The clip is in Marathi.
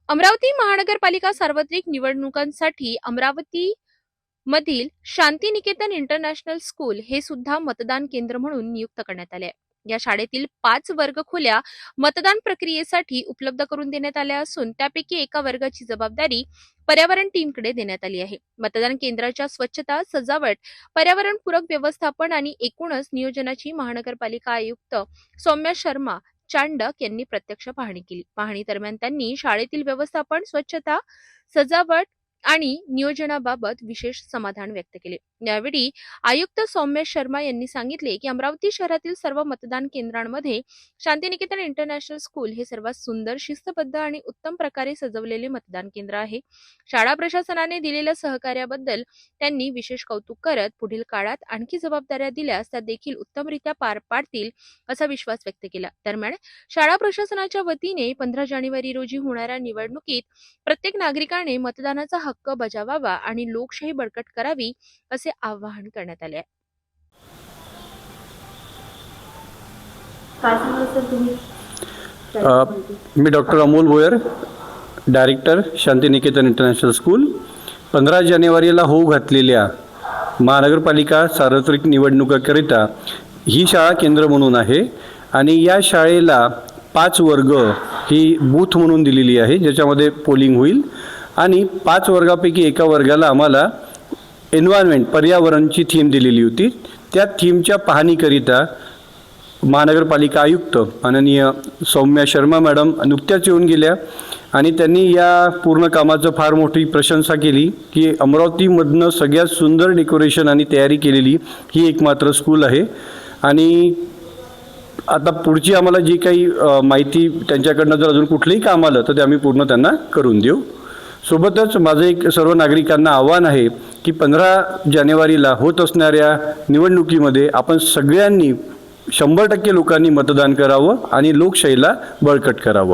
अमरावती महानगरपालिका सार्वत्रिक निवडणुकांसाठी अमरावती मधील शांतिनिकेतन इंटरनॅशनल स्कूल हे सुद्धा मतदान केंद्र म्हणून नियुक्त करण्यात आले आहे। या शाळेतील 5 वर्गखोल्या मतदान प्रक्रियेसाठी उपलब्ध करून देण्यात आल्या असून त्यापैकी एका वर्गाची जबाबदारी पर्यावरण टीमकडे देण्यात आली आहे। मतदान केंद्राच्या स्वच्छता, सजावट, पर्यावरणपूरक व्यवस्थापन आणि एकूणच नियोजनाची महानगरपालिका आयुक्त सौम्या शर्मा चांडक यांनी प्रत्यक्ष पाहणी केली। पाहणी दरम्यान त्यांनी शाळेतील व्यवस्थापन, स्वच्छता, सजावट आणि नियोजनाबाबत विशेष समाधान व्यक्त केले। यावेळी आयुक्त सौम्य शर्मा यांनी सांगितले की अमरावती शहरातील सर्व मतदान केंद्रांमध्ये शांतिनिकेतन इंटरनॅशनल स्कूल हे सर्वात सुंदर, शिस्तबद्ध आणि उत्तम प्रकारे सजवलेले मतदान केंद्र आहे। शाळा प्रशासनाने दिलेल्या सहकार्याबद्दल त्यांनी विशेष कौतुक करत पुढील काळात आणखी जबाबदाऱ्या दिल्यास त्या देखील उत्तमरित्या पार पाडतील असा विश्वास व्यक्त केला। दरम्यान शाळा प्रशासनाच्या वतीने 15 जानेवारी रोजी होणाऱ्या निवडणुकीत प्रत्येक नागरिकाने मतदानाचा हक्क बजावावा आणि लोकशाही बळकट करावी असे आवाहन करण्यात आले आहे। मी doctor Amol Bhoyar, director Shantiniketan international school. 15 जानेवारीला होऊ घातलेल्या महानगरपालिका सार्वत्रिक निवडणुकाकरिता ही शाळा केंद्र म्हणून आहे आणि या शाळेला 5 वर्ग ही बूथ म्हणून दिलेली आहे, ज्याच्यामध्ये पोलिंग होईल आणि 5 वर्गापैकी एका वर्गाला आम्हाला एन्व्हायरमेंट, पर्यावरणची थीम दिलेली होती। त्या थीमच्या पाहणीकरिता महानगरपालिका आयुक्त माननीय सौम्या शर्मा मॅडम नुकत्याच येऊन गेल्या आणि त्यांनी या पूर्ण कामाचं फार मोठी प्रशंसा केली की अमरावतीमधनं सगळ्यात सुंदर डेकोरेशन आणि तयारी केलेली ही एकमात्र स्कूल आहे। आणि आता पुढची आम्हाला जी काही माहिती त्यांच्याकडनं जर अजून कुठलंही काम आलं तर ते आम्ही पूर्ण त्यांना करून देऊ। सोबतच माझं एक सर्व नागरिकांना आव्हान आहे की 15 जानेवारीला होत असणाऱ्या निवडणुकीमध्ये आपण सगळ्यांनी 100% लोकांनी मतदान करावं आणि लोकशाहीला बळकट करावं।